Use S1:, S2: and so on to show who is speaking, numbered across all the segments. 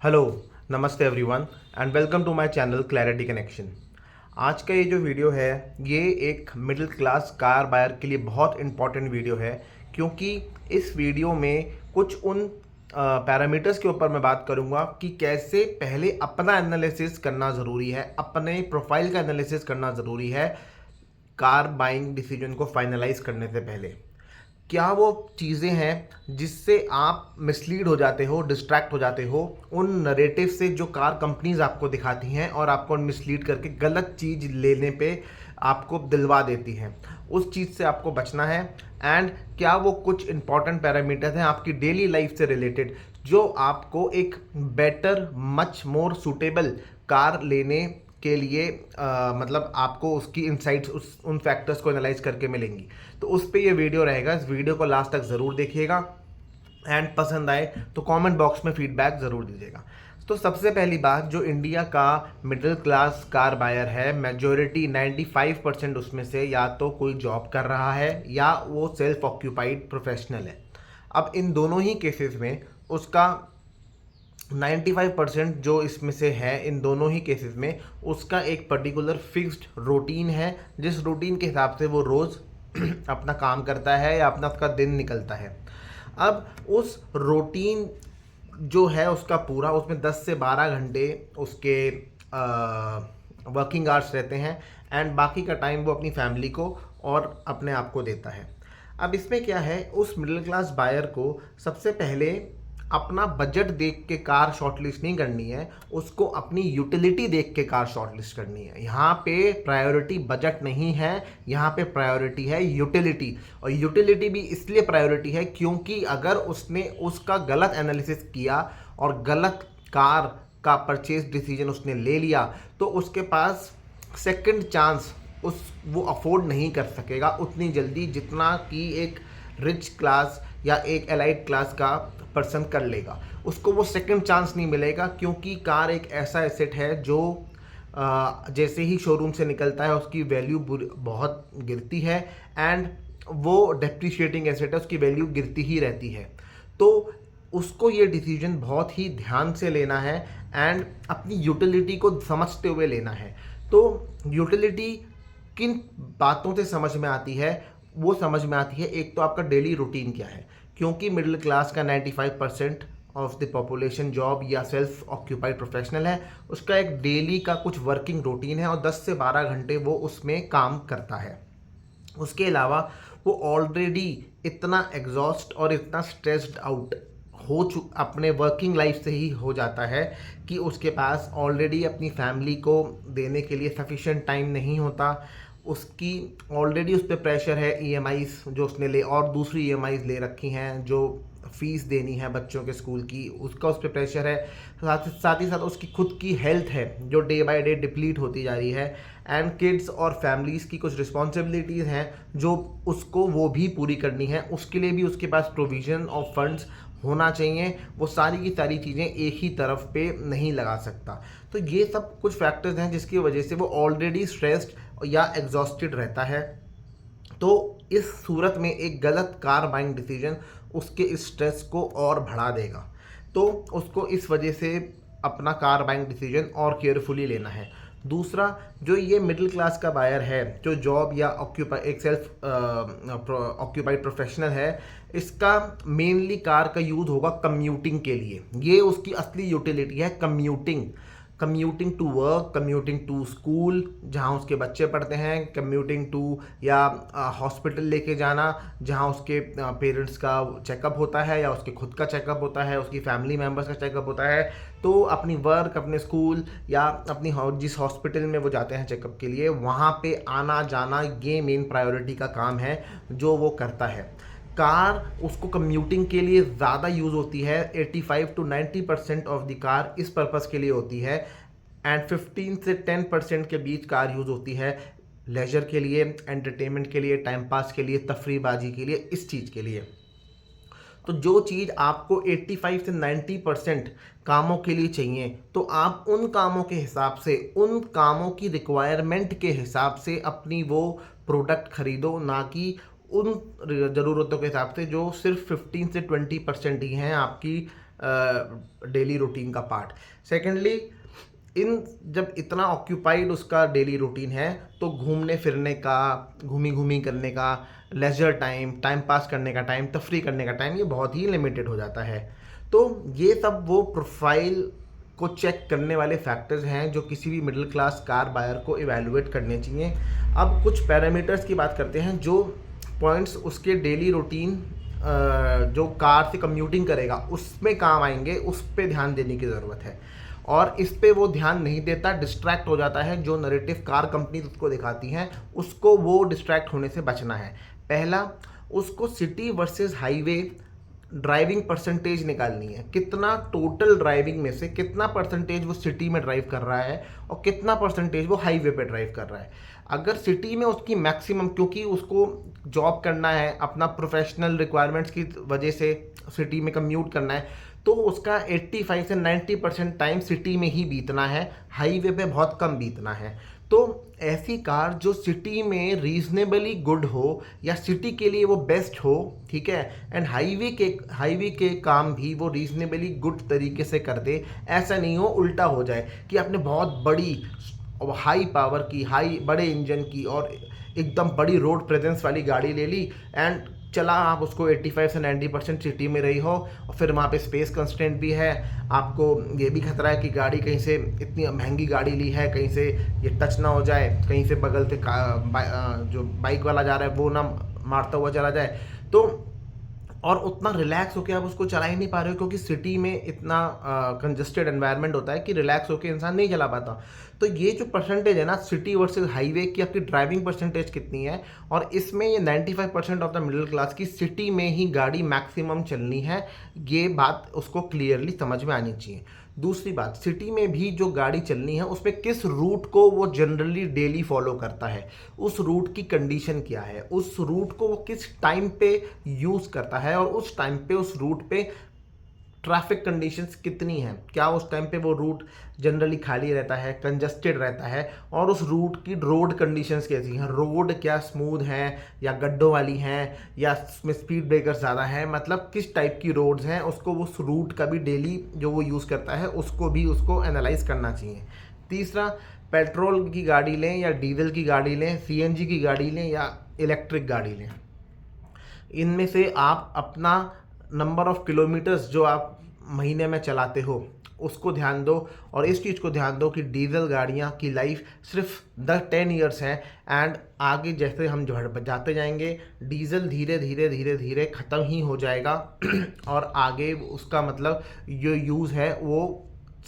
S1: Hello, नमस्ते everyone and welcome to my channel Clarity Connection. आज का ये जो वीडियो है ये एक मिडिल क्लास कार बायर के लिए बहुत इंपॉर्टेंट वीडियो है, क्योंकि इस वीडियो में कुछ उन पैरामीटर्स के ऊपर मैं बात करूंगा कि कैसे पहले अपना एनालिसिस करना ज़रूरी है, अपने प्रोफाइल का एनालिसिस करना ज़रूरी है कार बाइंग डिसीजन को फाइनलाइज करने से पहले। क्या वो चीज़ें हैं जिससे आप मिसलीड हो जाते हो, डिस्ट्रैक्ट हो जाते हो उन नरेटिव से जो कार कंपनीज आपको दिखाती हैं और आपको मिसलीड करके गलत चीज़ लेने पे आपको दिलवा देती हैं। उस चीज़ से आपको बचना है। एंड क्या वो कुछ इंपॉर्टेंट पैरामीटर्स हैं आपकी डेली लाइफ से रिलेटेड जो आपको एक better, much more suitable car लेने के लिए मतलब आपको उसकी इनसाइट्स उन फैक्टर्स को एनालाइज करके मिलेंगी। तो उस पे ये वीडियो रहेगा। इस वीडियो को लास्ट तक ज़रूर देखिएगा एंड पसंद आए तो कमेंट बॉक्स में फीडबैक ज़रूर दीजिएगा। तो सबसे पहली बात, जो इंडिया का मिडिल क्लास कार बायर है, मेजॉरिटी 95% उसमें से या तो कोई जॉब कर रहा है या वो सेल्फ ऑक्यूपाइड प्रोफेशनल है। अब इन दोनों ही केसेस में उसका 95% जो इसमें से है, इन दोनों ही केसेस में उसका एक पर्टिकुलर फिक्स्ड रूटीन है, जिस रूटीन के हिसाब से वो रोज़ अपना काम करता है या अपना उसका दिन निकलता है। अब उस रूटीन जो है उसका पूरा, उसमें 10 से 12 घंटे उसके वर्किंग आवर्स रहते हैं एंड बाकी का टाइम वो अपनी फैमिली को और अपने आप को देता है। अब इसमें क्या है, उस मिडिल क्लास बायर को सबसे पहले अपना बजट देख के कार शॉर्टलिस्ट नहीं करनी है, उसको अपनी यूटिलिटी देख के कार शॉर्टलिस्ट करनी है। यहाँ पे प्रायोरिटी बजट नहीं है, यहाँ पे प्रायोरिटी है यूटिलिटी। और यूटिलिटी भी इसलिए प्रायोरिटी है क्योंकि अगर उसने उसका गलत एनालिसिस किया और गलत कार का परचेज डिसीजन उसने ले लिया तो उसके पास सेकंड चांस वो अफोर्ड नहीं कर सकेगा उतनी जल्दी जितना कि एक रिच क्लास या एक एलाइट क्लास का पर्सन कर लेगा। उसको वो सेकंड चांस नहीं मिलेगा क्योंकि कार एक ऐसा एसेट है जो जैसे ही शोरूम से निकलता है उसकी वैल्यू बहुत गिरती है एंड वो डेप्रिशिएटिंग एसेट है, उसकी वैल्यू गिरती ही रहती है। तो उसको ये डिसीजन बहुत ही ध्यान से लेना है एंड अपनी यूटिलिटी को समझते हुए लेना है। तो यूटिलिटी किन बातों से समझ में आती है, वो समझ में आती है, एक तो आपका डेली रूटीन क्या है, क्योंकि मिडिल क्लास का 95% ऑफ द पॉपुलेशन जॉब या सेल्फ ऑक्यूपाइड प्रोफेशनल है। उसका एक डेली का कुछ वर्किंग रूटीन है और 10 से 12 घंटे वो उसमें काम करता है। उसके अलावा वो ऑलरेडी इतना एग्जॉस्ट और इतना स्ट्रेस्ड आउट अपने वर्किंग लाइफ से ही हो जाता है कि उसके पास ऑलरेडी अपनी फैमिली को देने के लिए सफिशिएंट टाइम नहीं होता। उसकी ऑलरेडी उस पर प्रेशर है, ईएमआईज जो उसने ले और दूसरी ईएमआईज ले रखी हैं, जो फीस देनी है बच्चों के स्कूल की, उसका उस पर प्रेशर है। साथ ही साथ उसकी खुद की हेल्थ है जो डे बाय डे डिप्लीट होती जा रही है एंड किड्स और फैमिलीज़ की कुछ रिस्पॉन्सिबिलिटीज़ हैं जो उसको वो भी पूरी करनी है। उसके लिए भी उसके पास प्रोविज़न ऑफ फंड्स होना चाहिए। वो सारी की सारी चीज़ें एक ही तरफ पे नहीं लगा सकता। तो ये सब कुछ फैक्टर्स हैं जिसकी वजह से वो ऑलरेडी स्ट्रेस्ड या एग्जॉस्टेड रहता है। तो इस सूरत में एक गलत कार बाइंग डिसीजन उसके इस स्ट्रेस को और बढ़ा देगा। तो उसको इस वजह से अपना कार बाइंग डिसीजन और केयरफुली लेना है। दूसरा, जो ये मिडिल क्लास का बायर है जो जॉब या एक सेल्फ ऑक्यूपाइड प्रोफेशनल है, इसका मेनली कार का यूज़ होगा कम्यूटिंग के लिए। ये उसकी असली यूटिलिटी है, commuting to work, commuting to school जहाँ उसके बच्चे पढ़ते हैं, कम्यूटिंग टू या हॉस्पिटल लेके जाना जहाँ उसके पेरेंट्स का चेकअप होता है या उसके खुद का चेकअप होता है, उसकी फैमिली मेम्बर्स का चेकअप होता है। तो अपनी वर्क, अपने स्कूल या अपनी जिस हॉस्पिटल में वो जाते हैं चेकअप के लिए, वहाँ पे आना जाना, ये मेन प्रायोरिटी का काम है जो वो करता है। कार उसको कम्यूटिंग के लिए ज़्यादा यूज़ होती है। 85 to 90% ऑफ द कार इस पर्पज़ के लिए होती है एंड 15 से 10% के बीच कार यूज़ होती है लेजर के लिए, एंटरटेनमेंट के लिए, टाइम पास के लिए, तफरीहबाजी के लिए, इस चीज़ के लिए। तो जो चीज़ आपको 85 से 90% कामों के लिए चाहिए, तो आप उन कामों के हिसाब से, उन कामों की रिक्वायरमेंट के हिसाब से अपनी वो प्रोडक्ट खरीदो, ना कि उन ज़रूरतों के हिसाब से जो सिर्फ 15 से 20% ही हैं आपकी डेली रूटीन का पार्ट। सेकेंडली, इन जब इतना ऑक्यूपाइड उसका डेली रूटीन है तो घूमने फिरने का, घूमी घूमी करने का, लेजर टाइम, टाइम पास करने का टाइम, तफरी करने का टाइम, ये बहुत ही लिमिटेड हो जाता है। तो ये सब वो प्रोफाइल को चेक करने वाले फैक्टर्स हैं जो किसी भी मिडिल क्लास कार बायर को इवैल्यूएट करने चाहिए। अब कुछ पैरामीटर्स की बात करते हैं, जो पॉइंट्स उसके डेली रूटीन जो कार से कम्यूटिंग करेगा उसमें काम आएंगे, उस पर ध्यान देने की ज़रूरत है। और इस पे वो ध्यान नहीं देता, डिस्ट्रैक्ट हो जाता है। जो नरेटिव कार कंपनी उसको दिखाती हैं उसको वो डिस्ट्रैक्ट होने से बचना है। पहला, उसको city versus highway driving percentage निकालनी है। कितना टोटल ड्राइविंग में से कितना परसेंटेज वो सिटी में ड्राइव कर रहा है और कितना परसेंटेज वो हाईवे पे ड्राइव कर रहा है। अगर सिटी में उसकी मैक्सिमम, क्योंकि उसको जॉब करना है, अपना प्रोफेशनल रिक्वायरमेंट्स की वजह से सिटी में कम्यूट करना है, तो उसका 85 से 90% टाइम सिटी में ही बीतना है, हाईवे पे बहुत कम बीतना है। तो ऐसी कार जो सिटी में रीजनेबली गुड हो या सिटी के लिए वो बेस्ट हो, ठीक है, एंड हाईवे के काम भी वो रीजनेबली गुड तरीके से कर दे। ऐसा नहीं हो उल्टा हो जाए कि आपने बहुत बड़ी हाई पावर की, हाई बड़े इंजन की और एकदम बड़ी रोड प्रेजेंस वाली गाड़ी ले ली एंड चला आप उसको 85 से 90% सिटी में रही हो, और फिर वहाँ पे स्पेस कंस्ट्रेंट भी है। आपको ये भी खतरा है कि गाड़ी कहीं से, इतनी महंगी गाड़ी ली है, कहीं से ये टच ना हो जाए, कहीं से बगल से जो बाइक वाला जा रहा है वो ना मारता हुआ चला जाए। तो और उतना रिलैक्स होकर आप उसको चला ही नहीं पा रहे हो, क्योंकि सिटी में इतना कंजस्टेड एनवायरनमेंट होता है कि रिलैक्स होकर इंसान नहीं चला पाता। तो ये जो परसेंटेज है ना सिटी वर्सेस हाईवे की, आपकी ड्राइविंग परसेंटेज कितनी है, और इसमें ये 95% ऑफ द मिडिल क्लास की सिटी में ही गाड़ी मैक्सिमम चलनी है, ये बात उसको क्लियरली समझ में आनी चाहिए। दूसरी बात, सिटी में भी जो गाड़ी चलनी है उसमें किस रूट को वो जनरली डेली फॉलो करता है, उस रूट की कंडीशन क्या है, उस रूट को वो किस टाइम पे यूज़ करता है, और उस टाइम पे उस रूट पे ट्रैफिक कंडीशंस कितनी हैं, क्या उस टाइम पे वो रूट जनरली खाली रहता है, कंजस्टेड रहता है, और उस रूट की रोड कंडीशंस कैसी हैं, रोड क्या स्मूथ हैं या गड्ढों वाली हैं या उसमें स्पीड ब्रेकर ज़्यादा है, मतलब किस टाइप की रोड्स हैं, उसको उस रूट का भी डेली जो वो यूज़ करता है उसको भी उसको एनालाइज करना चाहिए। तीसरा, पेट्रोल की गाड़ी लें या डीजल की गाड़ी लें, सीएनजी की गाड़ी लें या इलेक्ट्रिक गाड़ी लें, इनमें से आप अपना नंबर ऑफ किलोमीटर्स जो आप महीने में चलाते हो उसको ध्यान दो, और इस चीज़ को ध्यान दो कि डीजल गाड़ियाँ की लाइफ सिर्फ 10 ईयर्स हैं, एंड आगे जैसे हम जो जाते जाएंगे डीजल धीरे धीरे धीरे धीरे ख़त्म ही हो जाएगा और आगे उसका मतलब जो यूज़ है वो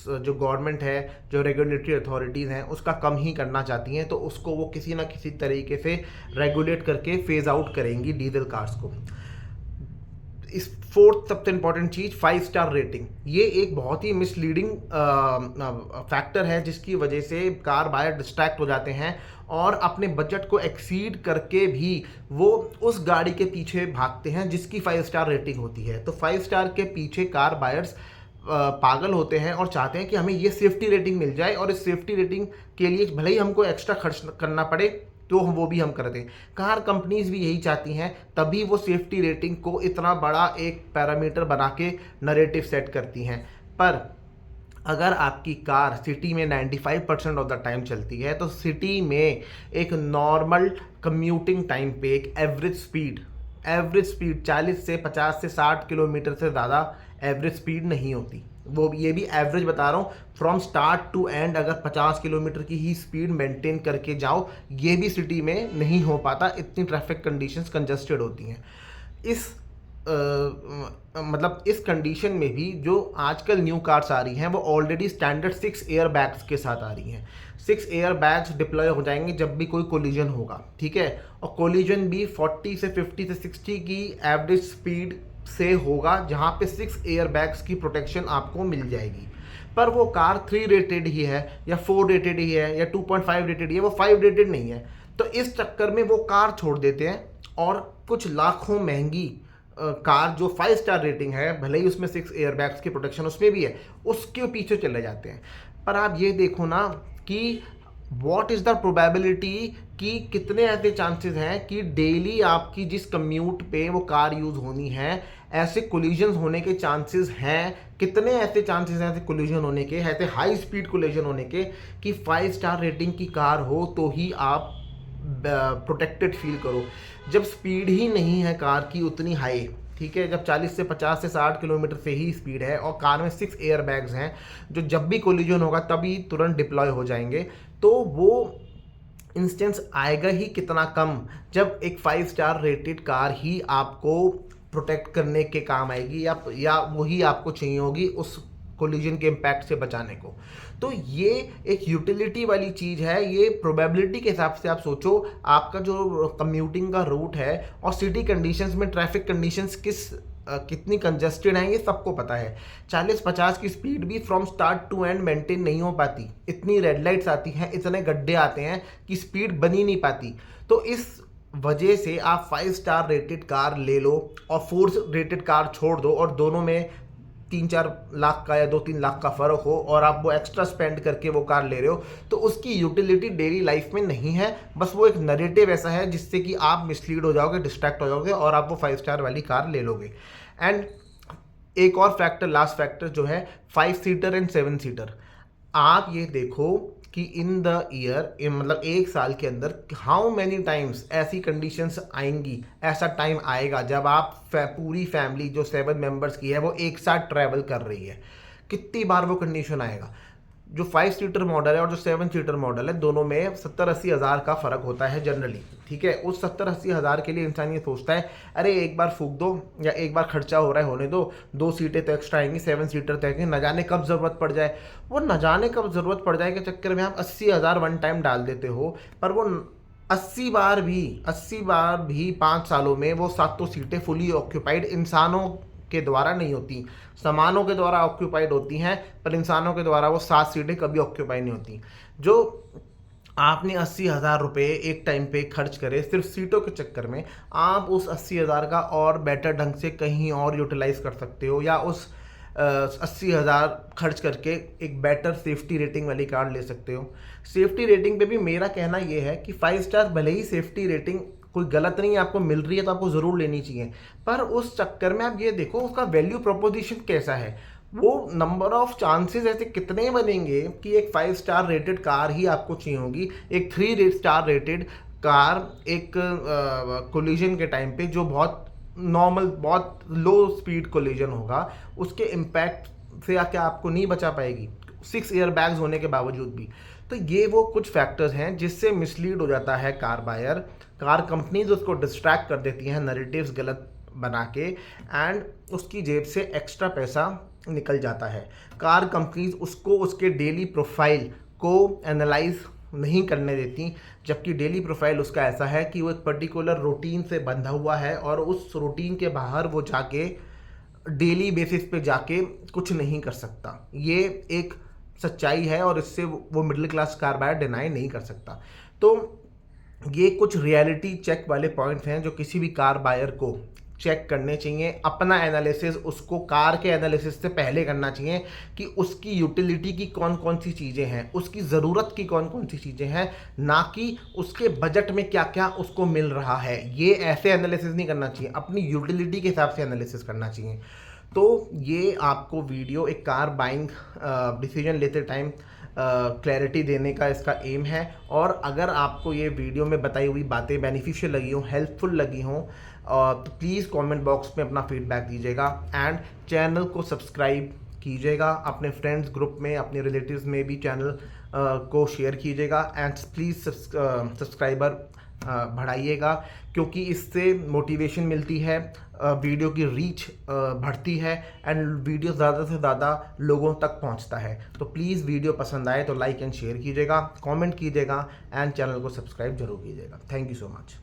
S1: जो गवर्नमेंट है, जो रेगुलेटरी अथॉरिटीज़ हैं उसका कम ही करना चाहती हैं, तो उसको वो किसी ना किसी तरीके से रेगुलेट करके फेज़ आउट करेंगी डीजल कार्स को। इस फोर्थ सबसे इंपॉर्टेंट चीज़ 5 स्टार रेटिंग, ये एक बहुत ही मिसलीडिंग फैक्टर है जिसकी वजह से कार बायर डिस्ट्रैक्ट हो जाते हैं और अपने बजट को एक्सीड करके भी वो उस गाड़ी के पीछे भागते हैं जिसकी 5 स्टार रेटिंग होती है। तो 5 स्टार के पीछे कार बायर्स पागल होते हैं और चाहते हैं कि हमें ये सेफ्टी रेटिंग मिल जाए, और इस सेफ्टी रेटिंग के लिए भले ही हमको एक्स्ट्रा खर्च करना पड़े तो वो भी हम कर दें। कार कंपनीज भी यही चाहती हैं, तभी वो सेफ्टी रेटिंग को इतना बड़ा एक पैरामीटर बना के नरेटिव सेट करती हैं। पर अगर आपकी कार सिटी में 95% ऑफ द टाइम चलती है तो सिटी में एक नॉर्मल कम्यूटिंग टाइम पे एक एवरेज स्पीड 40 से 50 से 60 किलोमीटर से ज़्यादा एवरेज स्पीड नहीं होती। वो ये भी एवरेज बता रहा हूँ, फ्रॉम स्टार्ट टू एंड अगर 50 किलोमीटर की ही स्पीड मेंटेन करके जाओ, ये भी सिटी में नहीं हो पाता, इतनी ट्रैफिक कंडीशंस कंजस्टेड होती हैं। इस मतलब इस कंडीशन में भी जो आजकल न्यू कार्स आ रही हैं वो ऑलरेडी स्टैंडर्ड 6 एयर बैग्स के साथ आ रही हैं। 6 एयर बैग्स डिप्लॉय हो जाएंगे जब भी कोई कोलिजन होगा, ठीक है, और कोलिजन भी 40 से 50 से 60 की एवरेज स्पीड से होगा, जहाँ पे 6 एयर बैग्स की प्रोटेक्शन आपको मिल जाएगी। पर वो कार 3 रेटेड ही है या 4 रेटेड ही है या 2.5 रेटेड ही है, वो 5 रेटेड नहीं है। तो इस चक्कर में वो कार छोड़ देते हैं और कुछ लाखों महंगी कार जो 5 स्टार रेटिंग है, भले ही उसमें 6 एयर बैग्स की प्रोटेक्शन उसमें भी है, उसके पीछे चले जाते हैं। पर आप ये देखो ना कि व्हाट इज़ द प्रोबेबिलिटी कि कितने ऐसे चांसेस हैं कि डेली आपकी जिस कम्यूट पे वो कार यूज़ होनी है ऐसे कोलिजन्स होने के चांसेस हैं, कितने ऐसे चांसेस हैं ऐसे कोलिजन होने के, ऐसे हाई स्पीड कोलिजन होने के कि 5 स्टार रेटिंग की कार हो तो ही आप प्रोटेक्टेड फील करो। जब स्पीड ही नहीं है कार की उतनी हाई, ठीक है, जब 40 से 50 से 60 किलोमीटर से ही स्पीड है और कार में 6 एयर बैग्स हैं जो जब भी कोलिजन होगा तभी तुरंत डिप्लॉय हो जाएंगे, तो वो इंस्टेंस आएगा ही कितना कम जब एक 5 स्टार रेटेड कार ही आपको प्रोटेक्ट करने के काम आएगी या वही आपको चाहिए होगी उस कोलिजन के इम्पैक्ट से बचाने को। तो ये एक यूटिलिटी वाली चीज़ है। ये प्रोबेबिलिटी के हिसाब से आप सोचो, आपका जो कम्यूटिंग का रूट है और सिटी कंडीशंस में ट्रैफिक कंडीशंस कितनी कंजस्टेड हैं ये सबको पता है। 40-50 की स्पीड भी from start to end maintain नहीं हो पाती, इतनी रेड लाइट्स आती हैं, इतने गड्ढे आते हैं कि स्पीड बनी नहीं पाती। तो इस वजह से आप 5 स्टार रेटेड कार ले लो और 4 रेटेड कार छोड़ दो और दोनों में 3-4 लाख का या 2-3 लाख का फ़र्क हो और आप वो एक्स्ट्रा स्पेंड करके वो कार ले रहे हो, तो उसकी यूटिलिटी डेली लाइफ में नहीं है। बस वो एक नैरेटिव ऐसा है जिससे कि आप मिसलीड हो जाओगे, डिस्ट्रैक्ट हो जाओगे और आप वो 5 स्टार वाली कार ले लोगे। एंड एक और फैक्टर, लास्ट फैक्टर जो है 5 सीटर एंड 7 सीटर। आप ये देखो कि इन द ईयर, मतलब एक साल के अंदर हाउ मैनी टाइम्स ऐसी कंडीशंस आएंगी, ऐसा टाइम आएगा जब आप पूरी फैमिली जो 7 मेंबर्स की है वो एक साथ ट्रैवल कर रही है। कितनी बार वो कंडीशन आएगा। जो 5 सीटर मॉडल है और जो 7 सीटर मॉडल है दोनों में 70-80 हज़ार का फ़र्क होता है जनरली, ठीक है। उस 70-80 हज़ार के लिए इंसान ये सोचता है अरे एक बार फूक दो या एक बार खर्चा हो रहा है होने दो, 2 सीटें तो एक्स्ट्रा आएंगी, 7 सीटर तो आएंगे, न जाने कब ज़रूरत पड़ जाए। वो न जाने कब ज़रूरत पड़ जाए के चक्कर में आप 80 हज़ार वन टाइम डाल देते हो, पर वो 80 बार भी 5 सालों में वो 7 सीटें फुली ऑक्यूपाइड इंसानों के द्वारा नहीं होती, सामानों के द्वारा ऑक्यूपाइड होती हैं, पर इंसानों के द्वारा वो 7 सीटें कभी ऑक्यूपाई नहीं होती। जो आपने 80 हज़ार रुपये एक टाइम पे खर्च करे सिर्फ सीटों के चक्कर में, आप उस 80 हज़ार का और बेटर ढंग से कहीं और यूटिलाइज कर सकते हो या उस 80 हज़ार खर्च करके एक बेटर सेफ्टी रेटिंग वाली कार ले सकते हो। सेफ्टी रेटिंग पे भी मेरा कहना ये है कि 5 स्टार भले ही सेफ्टी रेटिंग कोई गलत नहीं है, आपको मिल रही है तो आपको ज़रूर लेनी चाहिए, पर उस चक्कर में आप ये देखो उसका वैल्यू प्रोपोजिशन कैसा है। वो नंबर ऑफ चांसेस ऐसे कितने बनेंगे कि एक 5 स्टार रेटेड कार ही आपको चाहिए होगी, एक 3 स्टार रेटेड कार एक कोलिजन के टाइम पे जो बहुत नॉर्मल, बहुत लो स्पीड कोलिजन होगा, उसके इम्पैक्ट से क्या आपको नहीं बचा पाएगी 6 एयर बैग्स होने के बावजूद भी। तो ये वो कुछ फैक्टर्स हैं जिससे मिसलीड हो जाता है कार बायर। कार कंपनीज उसको डिस्ट्रैक्ट कर देती हैं नैरेटिव्स गलत बना के, एंड उसकी जेब से एक्स्ट्रा पैसा निकल जाता है। कार कंपनीज उसको उसके डेली प्रोफाइल को एनालाइज नहीं करने देती, जबकि डेली प्रोफाइल उसका ऐसा है कि वो एक पर्टिकुलर रूटीन से बंधा हुआ है और उस रूटीन के बाहर वो जाके डेली बेसिस पे जाके कुछ नहीं कर सकता। ये एक सच्चाई है और इससे वो middle class car buyer deny नहीं कर सकता। तो ये कुछ रियलिटी चेक वाले पॉइंट्स हैं जो किसी भी कार बायर को चेक करने चाहिए। अपना एनालिसिस उसको कार के एनालिसिस से पहले करना चाहिए कि उसकी यूटिलिटी की कौन कौन सी चीज़ें हैं, उसकी ज़रूरत की कौन कौन सी चीज़ें हैं, ना कि उसके बजट में क्या क्या उसको मिल रहा है। ये ऐसे एनालिसिस नहीं करना चाहिए, अपनी यूटिलिटी के हिसाब से एनालिसिस करना चाहिए। तो ये आपको वीडियो एक कार बाइंग डिसीजन लेते टाइम क्लैरिटी देने का इसका एम है। और अगर आपको ये वीडियो में बताई हुई बातें बेनिफिशियल लगी हों, हेल्पफुल लगी हों, तो प्लीज़ कमेंट बॉक्स में अपना फीडबैक दीजिएगा एंड चैनल को सब्सक्राइब कीजिएगा। अपने फ्रेंड्स ग्रुप में, अपने रिलेटिव्स में भी चैनल को शेयर कीजिएगा एंड प्लीज़ सब्सक्राइबर बढ़ाइएगा, क्योंकि इससे मोटिवेशन मिलती है, वीडियो की रीच बढ़ती है एंड वीडियो ज़्यादा से ज़्यादा लोगों तक पहुंचता है। तो प्लीज़ वीडियो पसंद आए तो लाइक एंड शेयर कीजिएगा, कमेंट कीजिएगा एंड चैनल को सब्सक्राइब जरूर कीजिएगा। Thank you so much.